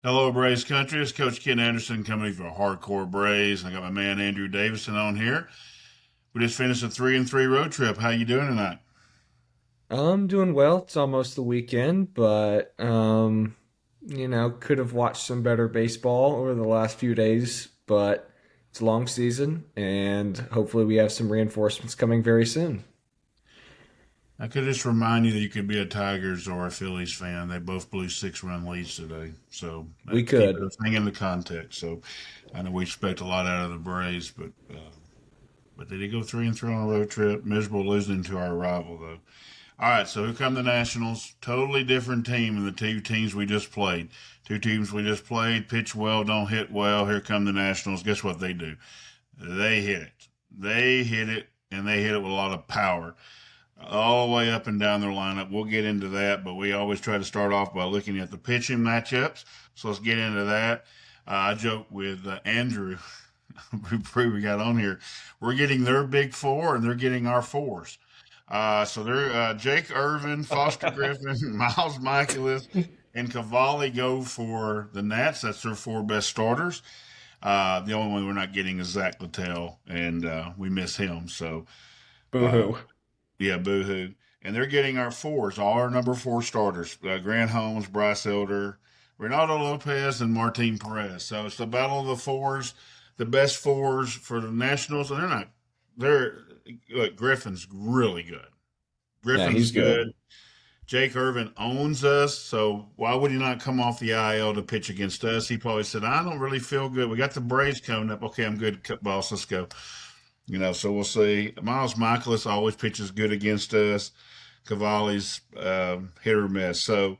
Hello, Braves country. It's Coach Ken Anderson coming for Hardcore Braves. I got my man Andrew Davison on here. We just finished a 3-3 road trip. How you doing tonight? I'm doing well. It's almost the weekend, but could have watched some better baseball over the last few days, but it's a long season and hopefully we have some reinforcements coming very soon. I could just remind you that you could be a Tigers or a Phillies fan. They both blew 6-run leads today, so We keep could. everything in the context. So I know we expect a lot out of the Braves, but they did go 3-3 on a road trip. Miserable losing to our rival though. All right, so here come the Nationals. Totally different team than the two teams we just played. Two teams we just played, pitch well, don't hit well. Here come the Nationals. Guess what they do? They hit it. They hit it, and they hit it with a lot of power all the way up and down their lineup. We'll get into that, but we always try to start off by looking at the pitching matchups. So let's get into that. I joked with Andrew before we got on here. We're getting their big four, and they're getting our fours. So they're Jake Irvin, Foster Griffin, Miles Michaelis, and Cavalli go for the Nats. That's their four best starters. The only one we're not getting is Zach Littell, and we miss him. So, uh, Boo-hoo. yeah, boo-hoo. And they're getting our fours, all our number four starters: Grant Holmes, Bryce Elder, Renato Lopez, and Martin Perez. So it's the battle of the fours, the best fours for the Nationals, and they're not. They're look, Griffin's really good. Yeah, Griffin's he's good. good. Jake Irvin owns us, so why would he not come off the IL to pitch against us? He probably said, "I don't really feel good. We got the Braves coming up. Okay, I'm good, boss. Let's go." So we'll see. Miles Michaelis always pitches good against us. Cavalli's hit or miss. So,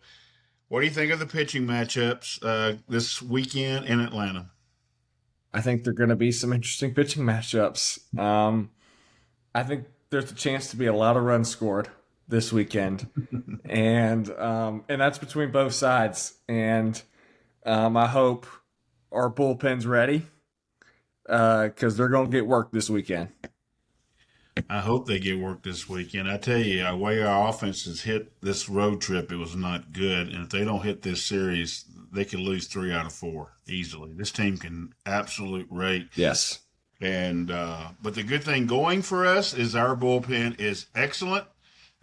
what do you think of the pitching matchups this weekend in Atlanta? I think there are going to be some interesting pitching matchups. I think there's a chance to be a lot of runs scored this weekend, and that's between both sides. And I hope our bullpen's ready because they're going to get work this weekend. I hope they get work this weekend. I tell you, the way our offense has hit this road trip, it was not good. And if they don't hit this series, they could lose 3 out of 4 easily. This team can absolute rate. Yes. And but the good thing going for us is our bullpen is excellent,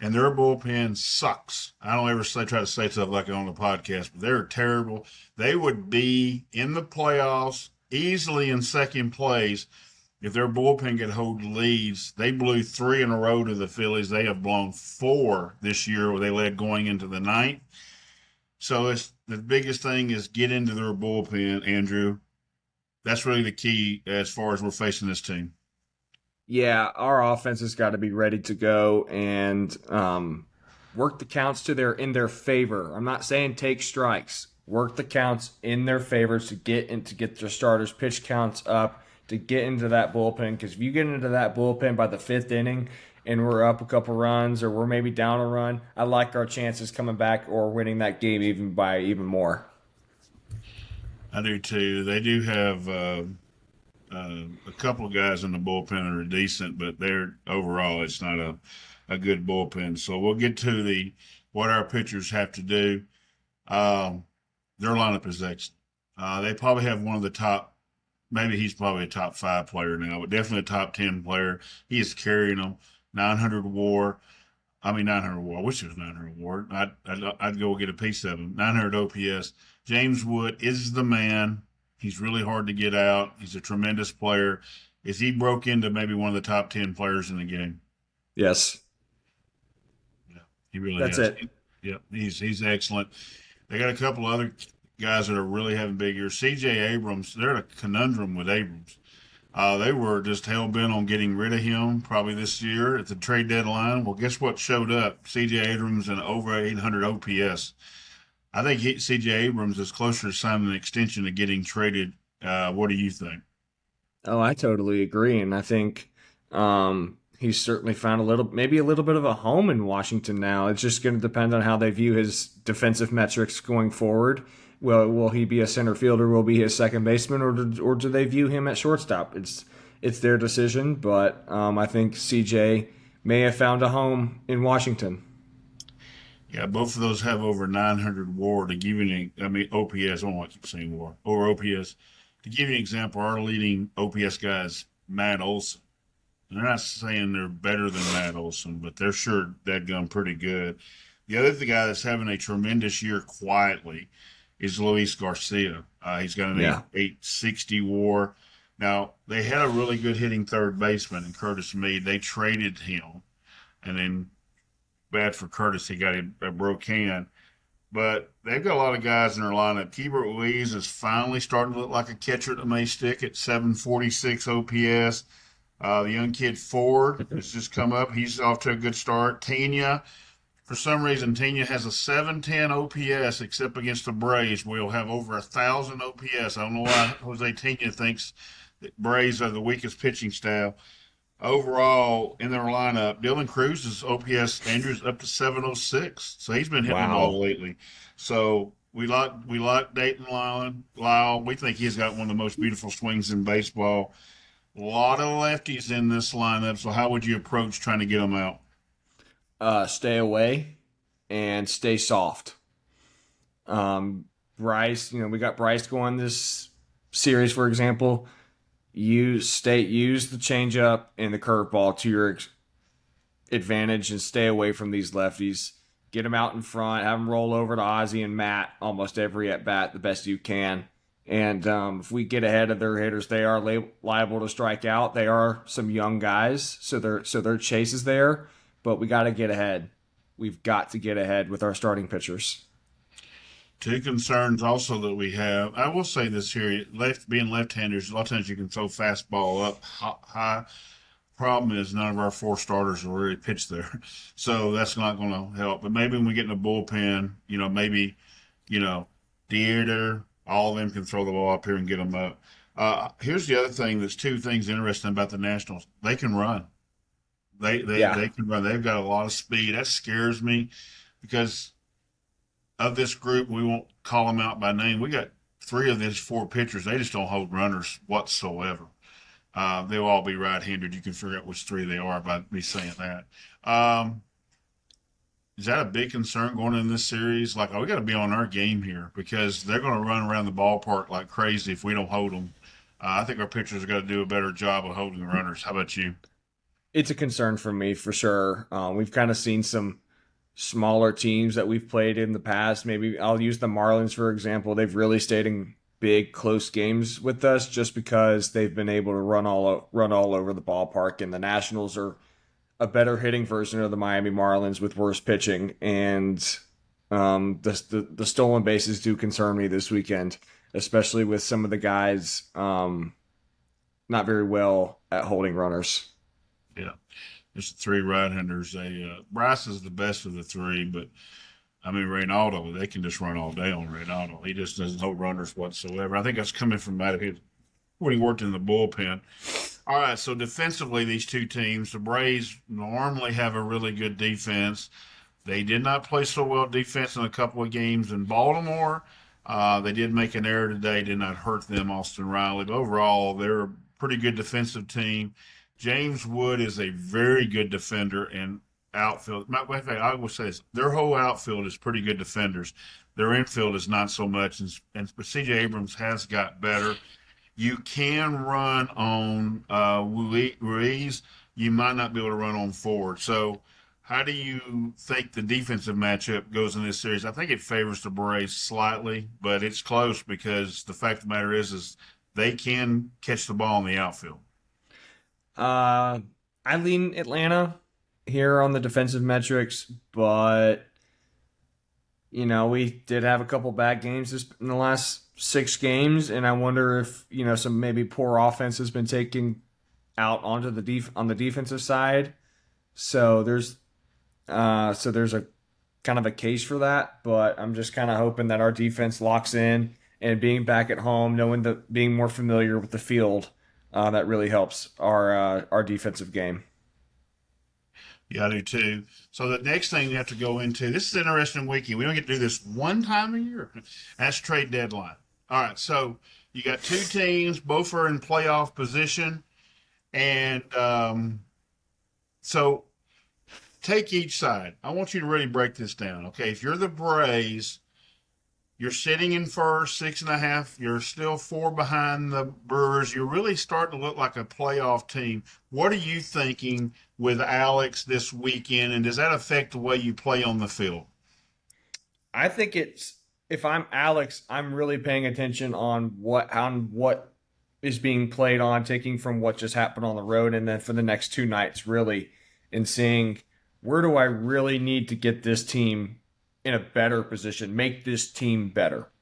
and their bullpen sucks. I don't ever try to say stuff like it on the podcast, but they're terrible. They would be in the playoffs easily in second place if their bullpen could hold leads. They blew 3 in a row to the Phillies. They have blown 4 this year where they led going into the ninth. So it's the biggest thing is get into their bullpen, Andrew. That's really the key as far as we're facing this team. Yeah, our offense has got to be ready to go and work the counts in their favor. I'm not saying take strikes. Work the counts in their favor to get their starters pitch counts up to get into that bullpen. Because if you get into that bullpen by the fifth inning and we're up a couple runs or we're maybe down a run, I like our chances coming back or winning that game even more. I do too. They do have a couple of guys in the bullpen that are decent, but they're overall it's not a good bullpen. So we'll get to the what our pitchers have to do. Their lineup is excellent. They probably have one of the top. Maybe he's probably a top 5 player now, but definitely a top 10 player. He is carrying them 900 WAR. I mean 900 WAR. I wish it was 900 WAR. I'd go get a piece of him. 900 OPS. James Wood is the man. He's really hard to get out. He's a tremendous player. Is he broke into maybe one of the top 10 players in the game? Yes, Yeah, he really that's has. it. Yeah, he's excellent. They got a couple other guys that are really having big years. C.J. Abrams, they're in a conundrum with Abrams. They were just hell bent on getting rid of him probably this year at the trade deadline. Well, guess what showed up? C.J. Abrams and over 800 OPS. I think C.J. Abrams is closer to signing an extension to getting traded. What do you think? Oh, I totally agree, and I think he's certainly found maybe a little bit of a home in Washington now. It's just going to depend on how they view his defensive metrics going forward. Will he be a center fielder? Will he be his second baseman, or do they view him at shortstop? It's their decision, but I think CJ may have found a home in Washington. Yeah, both of those have over 900 WAR. To give you I mean OPS. I don't want to keep saying WAR over OPS. To give you an example, our leading OPS guy is Matt Olson. And they're not saying they're better than Matt Olson, but they're sure that gun pretty good. The other guy that's having a tremendous year quietly is Luis Garcia. He's got an Yeah. 860 WAR. Now they had a really good hitting third baseman in Curtis Mead. They traded him, and then bad for Curtis, he got a broke hand. But they've got a lot of guys in their lineup. Keibert Ruiz is finally starting to look like a catcher that may stick at 746 OPS. The young kid Ford has just come up. He's off to a good start. Tena, for some reason, Tena has a 710 OPS, except against the Braves. We'll have over 1,000 OPS. I don't know why Jose Tena thinks that Braves are the weakest pitching staff. Overall, in their lineup, Dylan Cruz's OPS Andrews up to 706. So he's been hitting the Wow. ball lately. So we like Dayton Lyle. We think he's got one of the most beautiful swings in baseball. A lot of lefties in this lineup. So how would you approach trying to get them out? Stay away and stay soft. Bryce, we got Bryce going this series, for example. Use the changeup and the curveball to your advantage and stay away from these lefties. Get them out in front, have them roll over to Ozzie and Matt almost every at bat the best you can. And if we get ahead of their hitters, they are liable to strike out. They are some young guys, so their chase is there, but we got to get ahead. We've got to get ahead with our starting pitchers. Two concerns also that we have. I will say this here: being left-handers, a lot of times you can throw fastball up high. Problem is none of our four starters will really pitch there, so that's not going to help. But maybe when we get in the bullpen, maybe Dieter, all of them can throw the ball up here and get them up. Here's the other thing. There's two things interesting about the Nationals. They can run. They Yeah. can run. They've got a lot of speed. That scares me because of this group. We won't call them out by name. We got three of these four pitchers. They just don't hold runners whatsoever. They'll all be right-handed. You can figure out which three they are by me saying that. Is that a big concern going in this series? Like, we got to be on our game here because they're going to run around the ballpark like crazy if we don't hold them. I think our pitchers are going to do a better job of holding runners. How about you? It's a concern for me for sure. We've kind of seen some smaller teams that we've played in the past. Maybe I'll use the Marlins for example. They've really stayed in big close games with us just because they've been able to run all over the ballpark. And the Nationals are a better hitting version of the Miami Marlins with worse pitching. And the stolen bases do concern me this weekend, especially with some of the guys not very well at holding runners. Yeah, there's the three right-handers. Bryce is the best of the three, but I mean, Reynaldo, they can just run all day on Reynaldo. He just doesn't hold runners whatsoever. I think that's coming from out of his when he worked in the bullpen. All right, so defensively, these two teams, the Braves normally have a really good defense. They did not play so well defense in a couple of games in Baltimore. They did make an error today, did not hurt them, Austin Riley. But overall, they're a pretty good defensive team. James Wood is a very good defender and outfield. In fact, I will say this: their whole outfield is pretty good defenders. Their infield is not so much, and C.J. Abrams has got better. You can run on Ruiz. You might not be able to run on Ford. So, how do you think the defensive matchup goes in this series? I think it favors the Braves slightly, but it's close because the fact of the matter is they can catch the ball in the outfield. I lean Atlanta here on the defensive metrics, but we did have a couple bad games in the last 6 games, and I wonder if some maybe poor offense has been taken out onto on the defensive side. So there's a kind of a case for that, but I'm just kind of hoping that our defense locks in and being back at home, being more familiar with the field, that really helps our defensive game. Yeah, I do too. So the next thing we have to go into, this is an interesting weekend. We don't get to do this one time a year. That's trade deadline. All right, so you got two teams, both are in playoff position, and so take each side. I want you to really break this down. Okay, if you're the Braves, you're sitting in first, 6.5. You're still 4 behind the Brewers. You're really starting to look like a playoff team. What are you thinking with Alex this weekend, and does that affect the way you play on the field? I think it's if I'm Alex, I'm really paying attention on what is being played on, taking from what just happened on the road, and then for the next 2 nights, really, and seeing where do I really need to get this team in a better position, make this team better.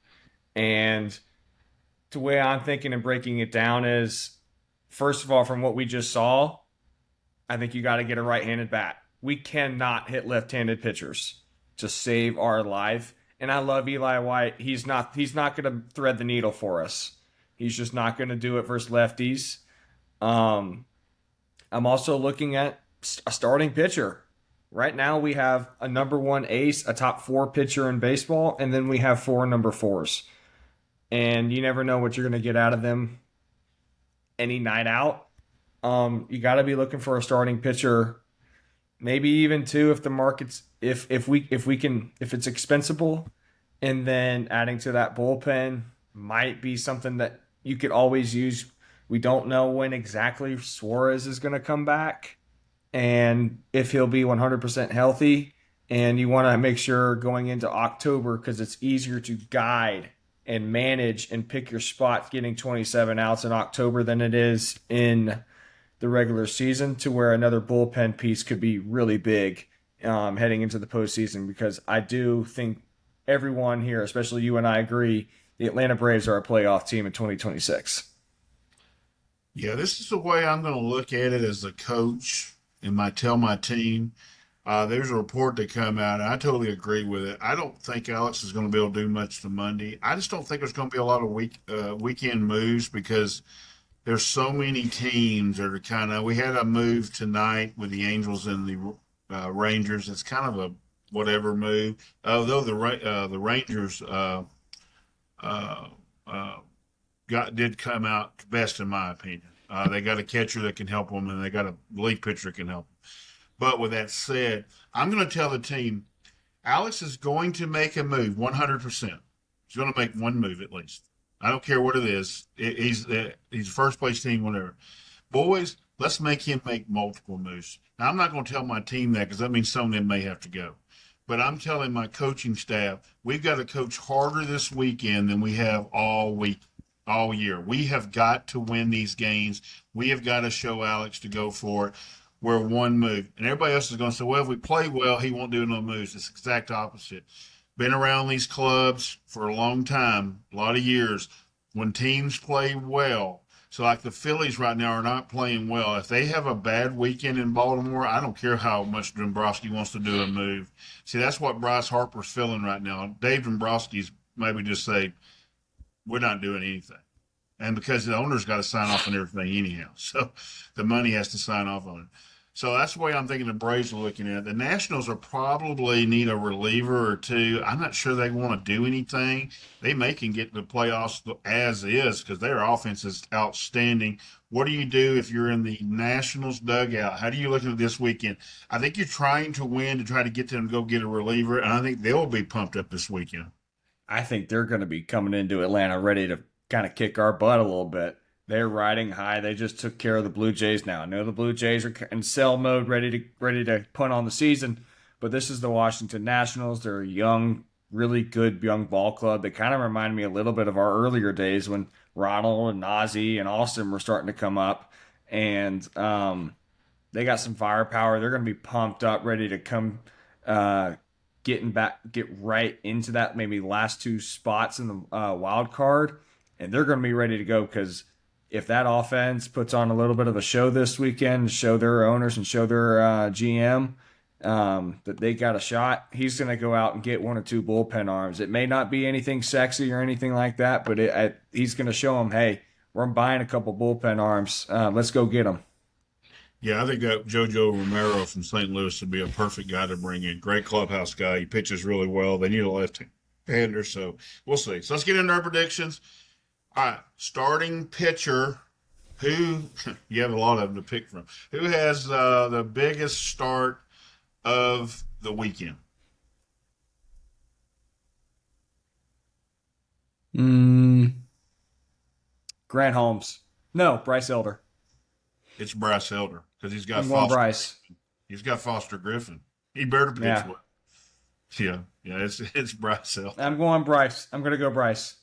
And the way I'm thinking and breaking it down is, first of all, from what we just saw, I think you got to get a right-handed bat. We cannot hit left-handed pitchers to save our life. And I love Eli White. He's not going to thread the needle for us. He's just not going to do it versus lefties. Um, I'm also looking at a starting pitcher. Right now, we have a number one ace, a top 4 pitcher in baseball, and then we have 4 number 4s. And you never know what you're going to get out of them any night out. You got to be looking for a starting pitcher, maybe even 2 if the market's if it's expensible, and then adding to that bullpen might be something that you could always use. We don't know when exactly Suarez is going to come back and if he'll be 100% healthy. And you want to make sure going into October, because it's easier to guide and manage and pick your spot getting 27 outs in October than it is in the regular season, to where another bullpen piece could be really big heading into the postseason, because I do think everyone here, especially you and I, agree the Atlanta Braves are a playoff team in 2026. Yeah, this is the way I'm going to look at it as a coach and tell my team. There's a report that come out, and I totally agree with it. I don't think Alex is going to be able to do much to Monday. I just don't think there's going to be a lot of weekend moves, because there's so many teams that are kind of. We had a move tonight with the Angels and the Rangers. It's kind of a whatever move. Although the Rangers uh, uh, did come out best in my opinion. They got a catcher that can help them, and they got a relief pitcher that can help them. But with that said, I'm going to tell the team Alex is going to make a move 100%. He's going to make one move at least. I don't care what it is. He's first place team, whatever. Boys, let's make him make multiple moves. Now, I'm not going to tell my team that, because that means some of them may have to go. But I'm telling my coaching staff, we've got to coach harder this weekend than we have all week, all year. We have got to win these games. We have got to show Alex to go for it. We're one move. And everybody else is going to say, well, if we play well, he won't do no moves. It's the exact opposite. Been around these clubs for a long time, a lot of years. When teams play well, so like the Phillies right now are not playing well. If they have a bad weekend in Baltimore, I don't care how much Dombrowski wants to do a move. See, that's what Bryce Harper's feeling right now. Dave Dombrowski's maybe just say, we're not doing anything. And because the owner's got to sign off on everything anyhow. So the money has to sign off on it. So that's the way I'm thinking the Braves are looking at it. The Nationals are probably need a reliever or 2. I'm not sure they want to do anything. They may can get to the playoffs as is, because their offense is outstanding. What do you do if you're in the Nationals dugout? How do you look at this weekend? I think you're trying to win to try to get them to go get a reliever, and I think they'll be pumped up this weekend. I think they're going to be coming into Atlanta ready to kind of kick our butt a little bit. They're riding high. They just took care of the Blue Jays now. I know the Blue Jays are in sell mode, ready to punt on the season, but this is the Washington Nationals. They're a young, really good young ball club. They kind of remind me a little bit of our earlier days when Ronald and Ozzie and Austin were starting to come up, and they got some firepower. They're going to be pumped up, ready to come get right into that maybe last 2 spots in the wild card, and they're going to be ready to go, because if that offense puts on a little bit of a show this weekend, show their owners and show their GM that they got a shot, he's going to go out and get 1 or 2 bullpen arms. It may not be anything sexy or anything like that, but he's going to show them, hey, we're buying a couple bullpen arms. Let's go get them. Yeah, I think that JoJo Romero from St. Louis would be a perfect guy to bring in. Great clubhouse guy. He pitches really well. They need a left-hander, so we'll see. So let's get into our predictions. All right, starting pitcher, who you have a lot of them to pick from. Who has the biggest start of the weekend? Mm, Grant Holmes. No, Bryce Elder. It's Bryce Elder because I'm going Bryce. He's got Foster Griffin. He better pitch Yeah, well. Yeah, yeah. It's Bryce Elder. I'm going Bryce. I'm going to go Bryce.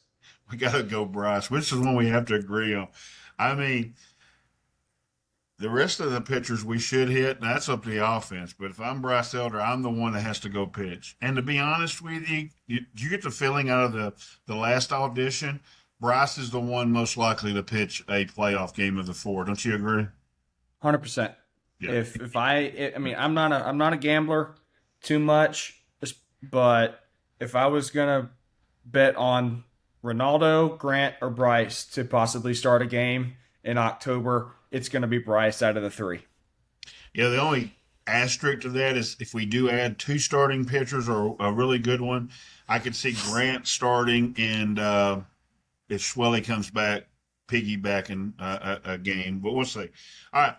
We got to go Bryce, which is one we have to agree on. I mean, the rest of the pitchers we should hit, and that's up to the offense. But if I'm Bryce Elder, I'm the one that has to go pitch. And to be honest with you, you get the feeling out of the last audition, Bryce is the one most likely to pitch a playoff game of the four. Don't you agree? 100%. Yeah. I mean, I'm not a gambler too much, but if I was gonna bet on Ronaldo, Grant, or Bryce to possibly start a game in October, it's gonna be Bryce out of the three. Yeah, the only asterisk to that is if we do add two starting pitchers or a really good one, I could see Grant starting and if Swelly comes back, piggybacking a game. But we'll see. All right,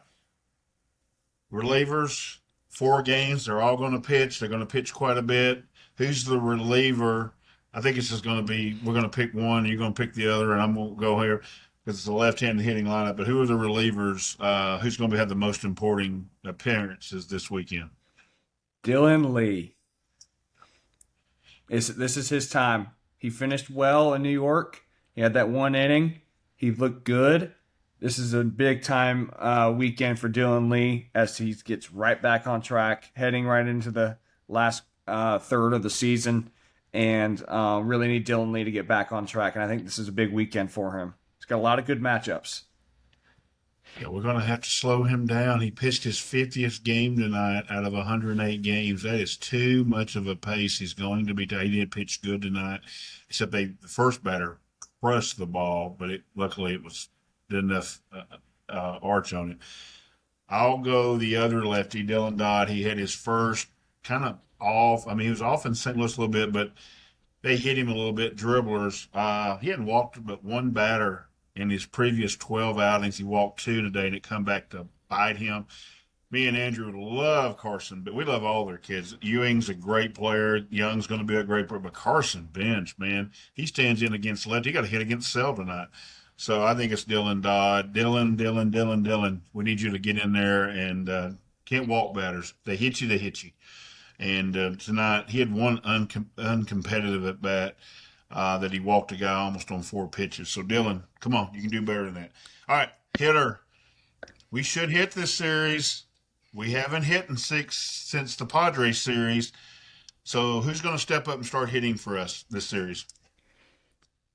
relievers, 4 games. They're all going to pitch. They're going to pitch quite a bit. Who's the reliever? I think it's just going to be we're going to pick one. You're going to pick the other, and I'm going to go here because it's a left-handed hitting lineup. But who are the relievers? Who's going to have the most important appearances this weekend? Dylan Lee. This is his time. He finished well in New York. He had that one inning. He looked good. This is a big time weekend for Dylan Lee as he gets right back on track, heading right into the last third of the season, and really need Dylan Lee to get back on track. And I think this is a big weekend for him. He's got a lot of good matchups. Yeah, we're going to have to slow him down. He pitched his 50th game tonight out of 108 games. That is too much of a pace. He's going to be. He did pitch good tonight, except the first batter crushed the ball, but luckily it was enough arch on it. I'll go the other lefty, Dylan Dodd. He had his first kind of off. I mean, he was off in St. Louis a little bit, but they hit him a little bit. Dribblers. He hadn't walked but one batter in his previous 12 outings. He walked two today, and it come back to bite him. Me and Andrew love Carson, but we love all their kids. Ewing's a great player. Young's going to be a great player, but Carson Bench, man, he stands in against left. He got a hit against Sell tonight. So I think it's Dylan Dodd. Dylan. We need you to get in there and can't walk batters. They hit you, they hit you. And tonight he had one uncompetitive at bat that he walked a guy almost on 4 pitches. So Dylan, come on, you can do better than that. All right, hitter. We should hit this series. We haven't hit in 6 since the Padres series. So who's going to step up and start hitting for us this series?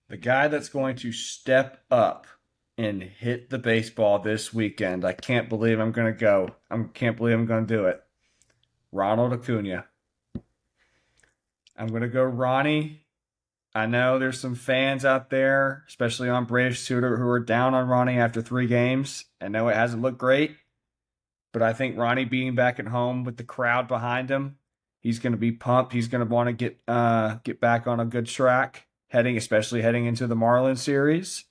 The guy that's going to step up and hit the baseball this weekend. I can't believe I'm going to go. I can't believe I'm going to do it. Ronald Acuna. I'm going to go Ronnie. I know there's some fans out there, especially on British Tutor, who are down on Ronnie after 3 games. I know it hasn't looked great, but I think Ronnie being back at home with the crowd behind him, he's going to be pumped. He's going to want to get back on a good track, especially heading into the Marlins series.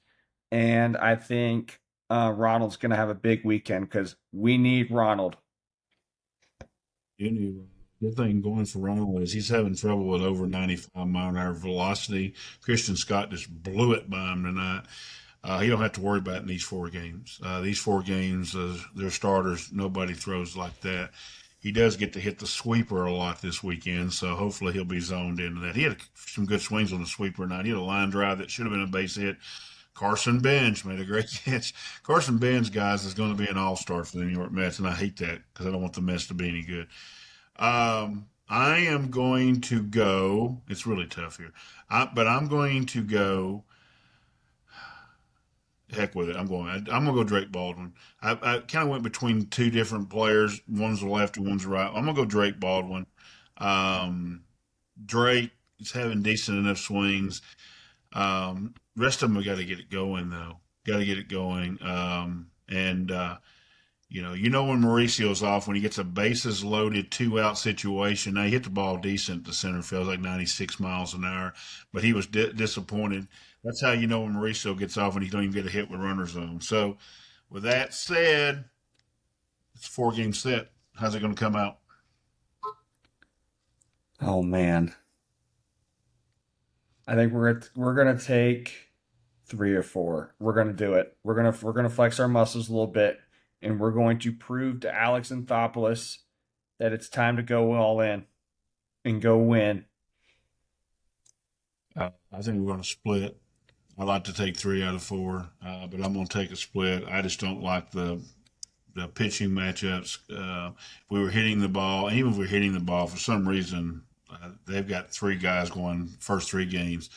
And I think Ronald's going to have a big weekend because we need Ronald. Good thing going for Ronald is he's having trouble with over 95-mile-an-hour velocity. Christian Scott just blew it by him tonight. He don't have to worry about it in these 4 games. These 4 games, their starters, nobody throws like that. He does get to hit the sweeper a lot this weekend, so hopefully he'll be zoned into that. He had some good swings on the sweeper tonight. He had a line drive that should have been a base hit. Carson Bench made a great catch. Carson Bench, guys, is going to be an all-star for the New York Mets, and I hate that because I don't want the Mets to be any good. I am going to go. It's really tough here, but I'm going to go. Heck with it. I'm going to go Drake Baldwin. I kind of went between 2 different players. One's the left and one's the right. I'm going to go Drake Baldwin. Drake is having decent enough swings. Rest of them, we got to get it going though. Got to get it going. When Mauricio's off, when he gets a bases loaded 2-out situation, now he hit the ball decent to center field, like 96 miles an hour, but he was disappointed. That's how you know when Mauricio gets off and he don't even get a hit with runners on. So with that said, it's a 4-game set. How's it going to come out? Oh man, I think we're gonna take 3 or 4. We're gonna do it. We're gonna flex our muscles a little bit, and we're going to prove to Alex Anthopoulos that it's time to go all in and go win. I think we're going to split. I like to take 3 out of 4, but I'm going to take a split. I just don't like the pitching matchups. If we were hitting the ball, even if we're hitting the ball, for some reason, they've got 3 guys going first 3 games.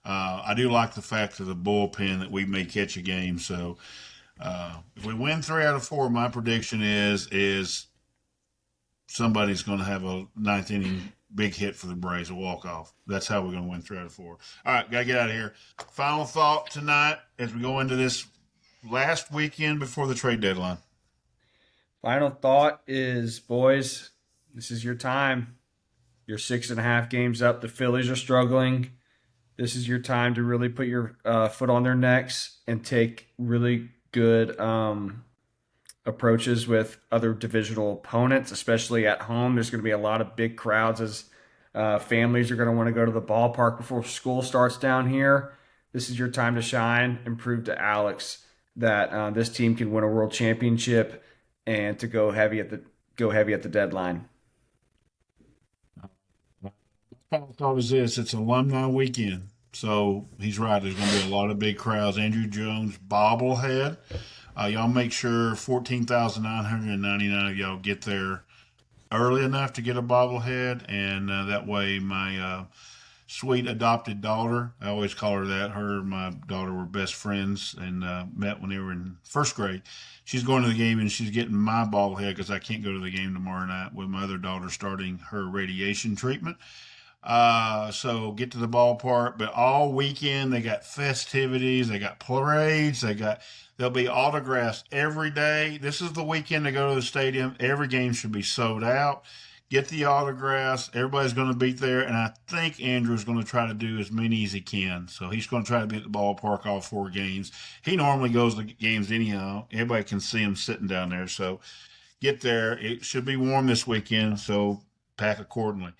I do like the fact of the bullpen that we may catch a game. So if we win 3 out of 4, my prediction is somebody's going to have a ninth inning big hit for the Braves, a walk off. That's how we're going to win 3 out of 4. All right, got to get out of here. Final thought tonight as we go into this last weekend before the trade deadline. Final thought is, boys, this is your time. You're 6.5 games up. The Phillies are struggling. This is your time to really put your foot on their necks and take really good approaches with other divisional opponents, especially at home. There's going to be a lot of big crowds as families are going to want to go to the ballpark before school starts down here. This is your time to shine and prove to Alex that this team can win a world championship and to go heavy at the deadline. Final thought is this: it's alumni weekend, so he's right. There's going to be a lot of big crowds. Andrew Jones bobblehead. Y'all make sure 14,999 of y'all get there early enough to get a bobblehead, and that way my sweet adopted daughter, I always call her that. Her and my daughter were best friends and met when they were in first grade. She's going to the game and she's getting my bobblehead because I can't go to the game tomorrow night with my other daughter starting her radiation treatment. So get to the ballpark, but all weekend they got festivities, they got parades, there'll be autographs every day. This is the weekend to go to the stadium. Every game should be sold out. Get the autographs. Everybody's going to be there, and I think Andrew's going to try to do as many as he can. So he's going to try to be at the ballpark all 4 games. He normally goes to games anyhow. Everybody can see him sitting down there. So get there. It should be warm this weekend, so pack accordingly.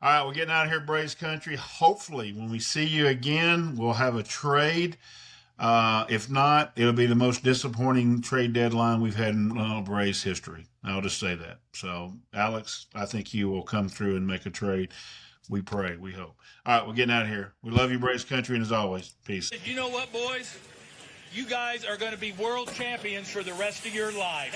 All right, we're getting out of here, Braves country. Hopefully, when we see you again, we'll have a trade. If not, it'll be the most disappointing trade deadline we've had in Braves history. I'll just say that. So, Alex, I think you will come through and make a trade. We pray. We hope. All right, we're getting out of here. We love you, Braves country, and as always, peace. You know what, boys? You guys are going to be world champions for the rest of your life.